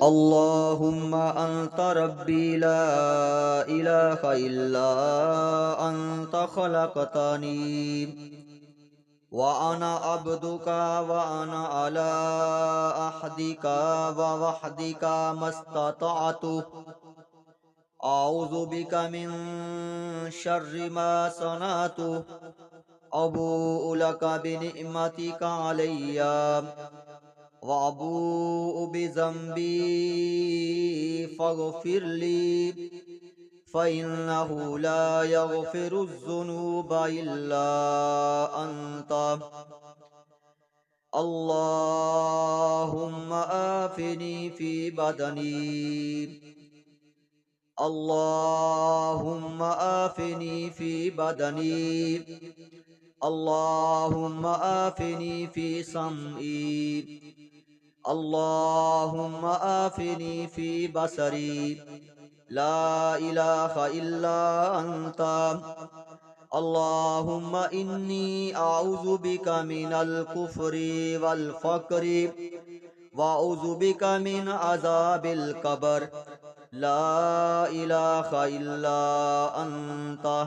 اللهم أنت ربي لا إله إلا أنت خلقتني وأنا عبدك وأنا على عهدك ووعدك ما استطعت أعوذ بك من شر ما صنعت أبوء لك بنعمتك علي وأبوء بذنبي فاغفر لي فإنه لا يغفر الذنوب إلا أنت. اللهم آفني في بدني، اللهم آفني في بدني، اللهم آفني في سمعي، اللهم آفني في بصري، لا إله إلا أنت. اللهم إني أعوذ بك من الكفر والفقر وأعوذ بك من عذاب القبر، لا إله إلا أنت.